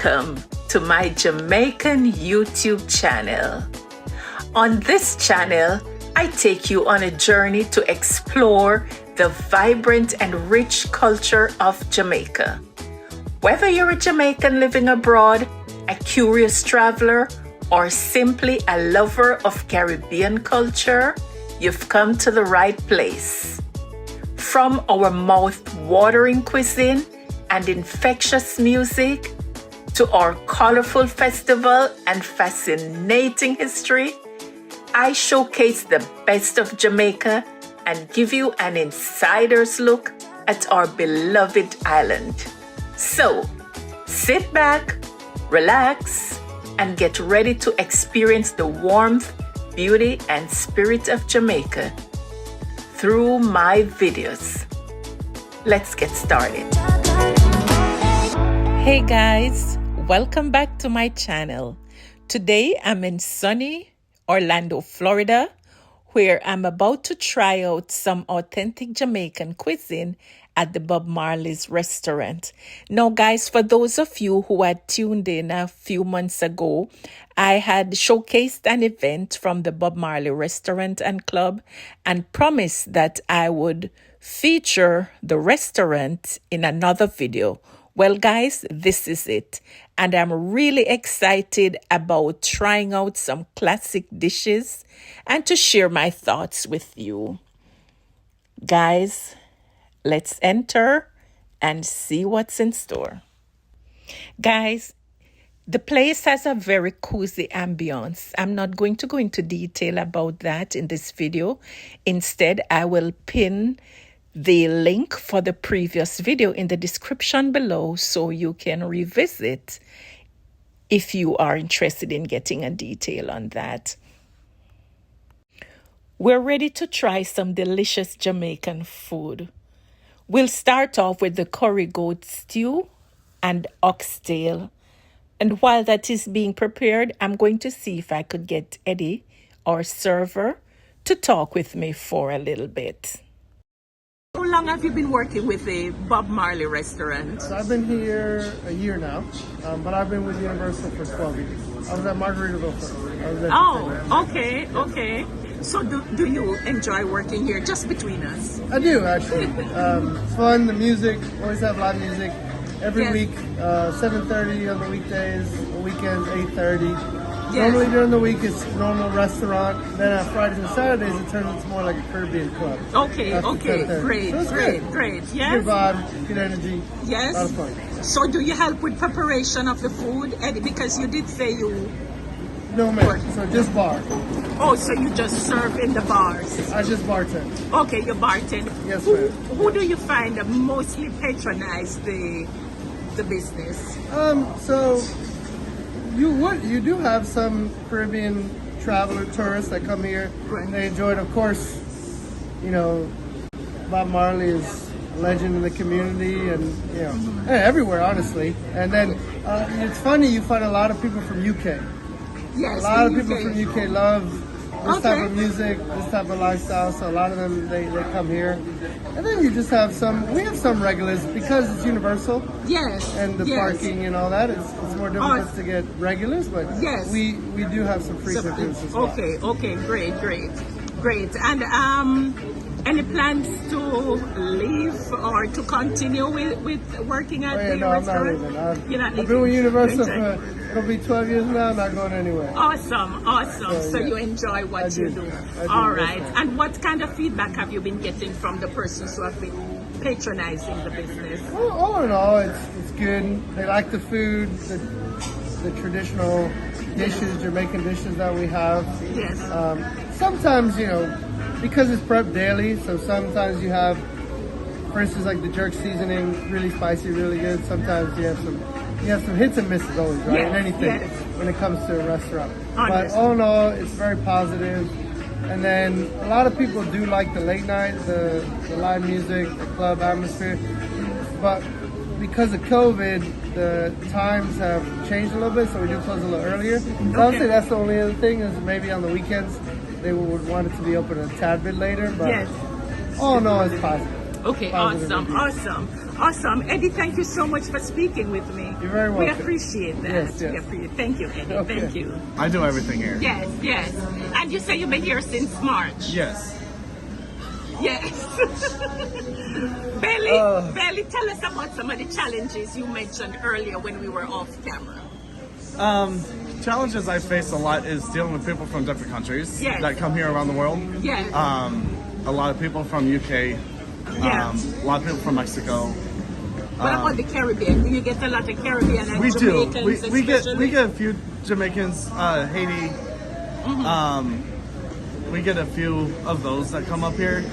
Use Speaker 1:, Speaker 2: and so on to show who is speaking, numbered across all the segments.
Speaker 1: Welcome to my Jamaican YouTube channel. On this channel, I take you on a journey to explore the vibrant and rich culture of Jamaica. Whether you're a Jamaican living abroad, a curious traveler, or simply a lover of Caribbean culture, you've come to the right place. From our mouth-watering cuisine and infectious music, to our colorful festival and fascinating history, I showcase the best of Jamaica and give you an insider's look at our beloved island. So, sit back, relax, and get ready to experience the warmth, beauty, and spirit of Jamaica through my videos. Let's get started. Hey guys, welcome back to my channel. Today I'm in sunny Orlando, Florida, where I'm about to try out some authentic Jamaican cuisine at the Bob Marley's restaurant. Now guys, for those of you who had tuned in a few months ago, I had showcased an event from the Bob Marley restaurant and club and promised that I would feature the restaurant in another video. Well guys, this is it, and I'm really excited about trying out some classic dishes and to share my thoughts with you. Guys, let's enter and see what's in store. Guys, the place has a very cozy ambience. I'm not going to go into detail about that in this video. Instead, I will pin the link for the previous video in the description below so you can revisit if you are interested in getting a detail on that. We're ready to try some delicious Jamaican food. We'll start off with the curry goat stew and oxtail. And while that is being prepared, I'm going to see if I could get Eddie, our server, to talk with me for a little bit. How long have you been working with the Bob Marley restaurant?
Speaker 2: So I've been here a year now, but I've been with Universal for 12 years. I was at Margaritaville first.
Speaker 1: Okay. So do you enjoy working here, just between us?
Speaker 2: I do, actually. Fun, the music, always have live music. Every week, 7:30 on the weekdays, weekends 8:30. Yes. Normally during the week it's normal restaurant. Then on Fridays and Saturdays it turns into more like a Caribbean club.
Speaker 1: Okay, great. Yes.
Speaker 2: Good vibe, good energy.
Speaker 1: Yes.
Speaker 2: A lot of fun.
Speaker 1: So do you help with preparation of the food, Eddie? Because you did say you...
Speaker 2: No ma'am, so just bar.
Speaker 1: Oh, so you just serve in the bars?
Speaker 2: I just bartend.
Speaker 1: Okay, you bartend.
Speaker 2: Yes ma'am.
Speaker 1: Who do you find mostly patronize the business?
Speaker 2: So you do have some Caribbean traveler tourists that come here.
Speaker 1: Right.
Speaker 2: They enjoy it. Of course, you know, Bob Marley is a legend in the community and, you know, everywhere, honestly. And then it's funny, you find a lot of people from UK.
Speaker 1: Yes,
Speaker 2: a lot of people from UK love this type of music, this type of lifestyle, so a lot of them, they come here. And then you just have we have some regulars, because it's Universal.
Speaker 1: Yes.
Speaker 2: And the parking and all that, it's more difficult to get regulars, but we do have some frequenters as well.
Speaker 1: Okay, great. And any plans to leave or to continue with working at the restaurant?
Speaker 2: I'm not leaving. I've been with Universal for, it'll be 12 years now, I'm not going anywhere.
Speaker 1: Awesome. So you enjoy what you do. All right. And what kind of feedback have you been getting from the persons who have been patronizing the business?
Speaker 2: Well, all in all, it's good. They like the food, the traditional dishes, Jamaican dishes that we have.
Speaker 1: Yes.
Speaker 2: Sometimes, you know, because it's prepped daily, so sometimes you have, for instance, like the jerk seasoning, really spicy, really good. Sometimes you have some hits and misses always, right?
Speaker 1: Yes,
Speaker 2: in anything when it comes to a restaurant. But all in all, it's very positive. And then a lot of people do like the late night, the live music, the club atmosphere. But because of COVID, the times have changed a little bit, so we do close a little earlier. So I would say that's the only other thing, is maybe on the weekends they would want it to be open a tad bit later. But all in all, it's positive.
Speaker 1: Okay, awesome. Awesome. Eddie, thank you so much for speaking with me.
Speaker 2: You're very welcome.
Speaker 1: We appreciate that.
Speaker 2: Yes, yes.
Speaker 1: We appreciate. Thank you, Eddie.
Speaker 2: Okay.
Speaker 1: Thank you.
Speaker 3: I do everything here.
Speaker 1: Yes, yes. And you say you've been here since March.
Speaker 3: Yes.
Speaker 1: Yes. Bailey, tell us about some of the challenges you mentioned earlier when we were off camera.
Speaker 3: Challenges I face a lot is dealing with people from different countries
Speaker 1: Yes.
Speaker 3: that come here around the world.
Speaker 1: Yes.
Speaker 3: A lot of people from UK.
Speaker 1: Yeah.
Speaker 3: A lot of people from Mexico.
Speaker 1: What about the Caribbean? Do you get a lot of Caribbean and
Speaker 3: We do.
Speaker 1: Jamaicans
Speaker 3: We
Speaker 1: especially?
Speaker 3: get a few Jamaicans, Haiti. We get a few of those that come up here.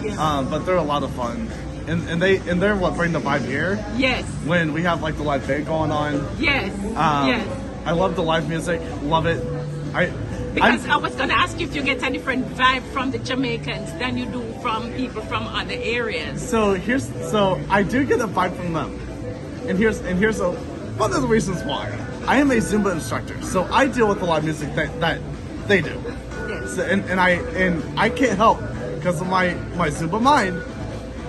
Speaker 1: Yeah.
Speaker 3: But they're a lot of fun. And they're what bring the vibe here.
Speaker 1: Yes.
Speaker 3: When we have like the live band going on.
Speaker 1: Yes. Yes.
Speaker 3: I love the live music. Love it.
Speaker 1: Because I was going to ask you if you get a different vibe from the Jamaicans than you do from people from other areas.
Speaker 3: So I do get a vibe from them, and here's one of the reasons why. I am a Zumba instructor, so I deal with a lot of music that they do.
Speaker 1: Yes.
Speaker 3: So, and I can't help because of my Zumba mind.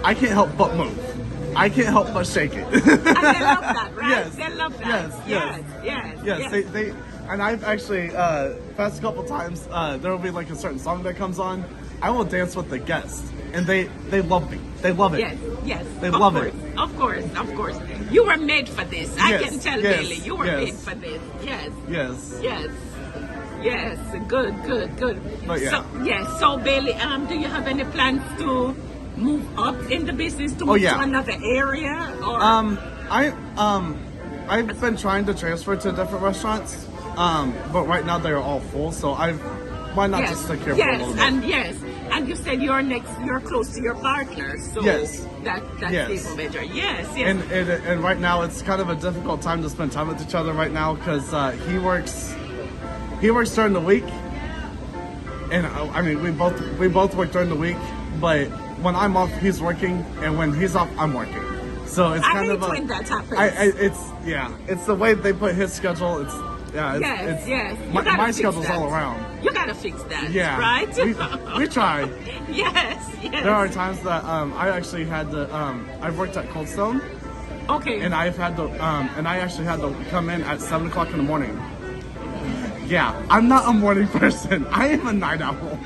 Speaker 3: I can't help but move. I can't help but shake it.
Speaker 1: And they love that, right?
Speaker 3: Yes.
Speaker 1: They love that.
Speaker 3: Yes.
Speaker 1: Yes.
Speaker 3: They and I've actually past a couple times there will be like a certain song that comes on. I will dance with the guests, and they love me. They love it.
Speaker 1: Yes.
Speaker 3: They love
Speaker 1: it. Of course. You were made for this. I can tell, Bailey. You were made for this. Yes. Good.
Speaker 3: But yeah.
Speaker 1: So Bailey, do you have any plans to move up in the business to move to another area? Or
Speaker 3: I've been trying to transfer to different restaurants, but right now they're all full. So why not just stick here for a little bit?
Speaker 1: And you said you're close to your partner, so that's even better. Yes.
Speaker 3: And right now it's kind of a difficult time to spend time with each other right now because he works during the week, and I mean we both work during the week, but when I'm off, he's working, and when he's off, I'm working. So it's kind of
Speaker 1: when that happens.
Speaker 3: It's the way they put his schedule. My schedule's all around.
Speaker 1: You gotta fix that.
Speaker 3: Yeah,
Speaker 1: right.
Speaker 3: We try.
Speaker 1: Yes.
Speaker 3: There are times that I actually had to. I've worked at Cold Stone.
Speaker 1: Okay.
Speaker 3: And I actually had to come in at 7 o'clock in the morning. Yeah, I'm not a morning person. I am a night owl.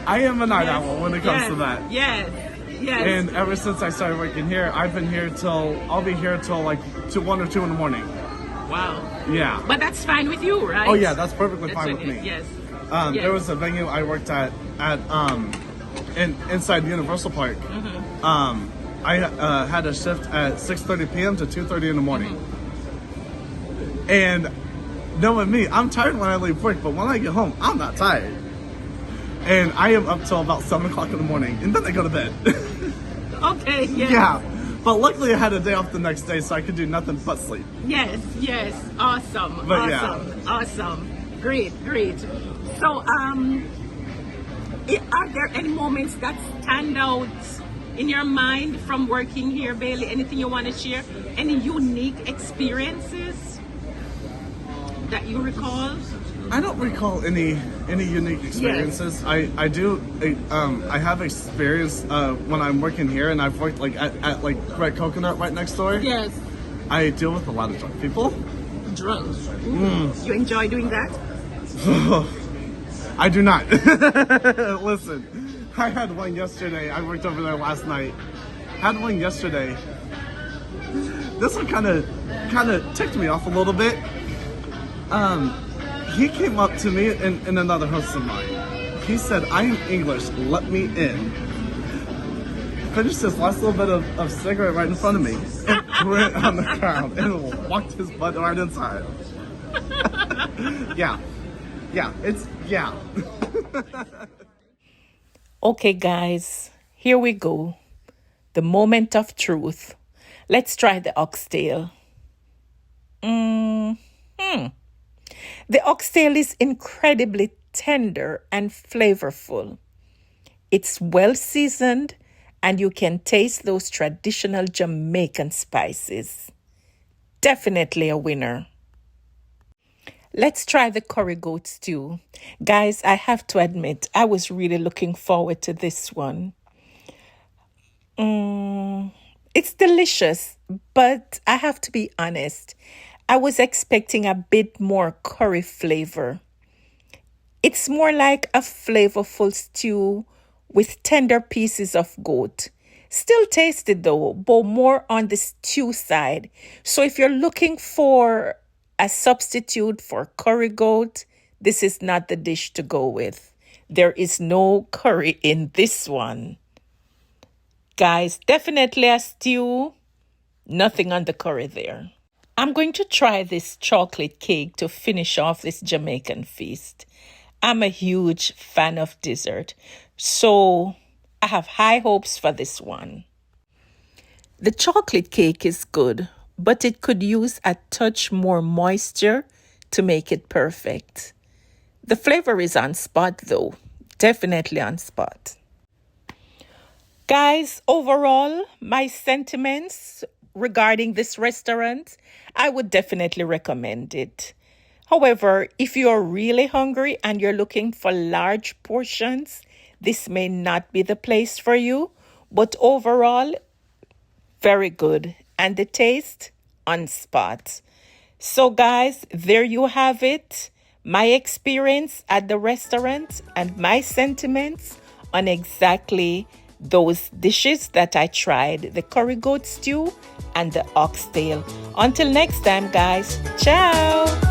Speaker 3: I am a night owl when it comes to that.
Speaker 1: Yes.
Speaker 3: And ever since I started working here, I'll be here till like 1 or 2 in the morning.
Speaker 1: Wow.
Speaker 3: Yeah.
Speaker 1: But that's fine with you, right?
Speaker 3: Oh yeah, that's perfectly fine with me.
Speaker 1: Yes.
Speaker 3: There was a venue I worked at inside Universal Park. I had a shift at 6:30 p.m. to 2:30 in the morning. And knowing me, I'm tired when I leave work, but when I get home, I'm not tired. And I am up till about 7 o'clock in the morning, and then I go to bed.
Speaker 1: Okay, yes.
Speaker 3: Yeah, but luckily I had a day off the next day, so I could do nothing but sleep.
Speaker 1: Yes, awesome,
Speaker 3: but
Speaker 1: awesome, great. So, are there any moments that stand out in your mind from working here, Bailey? Anything you want to share? Any unique experiences that you recall?
Speaker 3: I don't recall any unique experiences. Yes. I have experience when I'm working here, and I've worked like at like Red Coconut right next door.
Speaker 1: Yes.
Speaker 3: I deal with a lot of drunk people.
Speaker 1: Drunk. You enjoy doing that?
Speaker 3: I do not. Listen, I had one yesterday. I worked over there last night. Had one yesterday. This one kind of ticked me off a little bit. He came up to me and another host of mine. He said, "I'm English, let me in." Finished his last little bit of cigarette right in front of me and threw it on the ground and walked his butt right inside. Yeah.
Speaker 1: Okay, guys, here we go. The moment of truth. Let's try the oxtail. The oxtail is incredibly tender and flavorful. It's well seasoned, and you can taste those traditional Jamaican spices. Definitely a winner. Let's try the curry goat stew. Guys, I have to admit, I was really looking forward to this one. It's delicious, but I have to be honest. I was expecting a bit more curry flavor. It's more like a flavorful stew with tender pieces of goat. Still tasted though, but more on the stew side. So if you're looking for a substitute for curry goat, this is not the dish to go with. There is no curry in this one. Guys, definitely a stew, nothing on the curry there. I'm going to try this chocolate cake to finish off this Jamaican feast. I'm a huge fan of dessert, so I have high hopes for this one. The chocolate cake is good, but it could use a touch more moisture to make it perfect. The flavor is on spot though, definitely on spot. Guys, overall, my sentiments regarding this restaurant, I would definitely recommend it. However, if you're really hungry and you're looking for large portions, this may not be the place for you. But overall, very good. And the taste, on spot. So guys, there you have it. My experience at the restaurant and my sentiments on exactly those dishes that I tried, the curry goat stew and the oxtail. Until next time, guys. Ciao.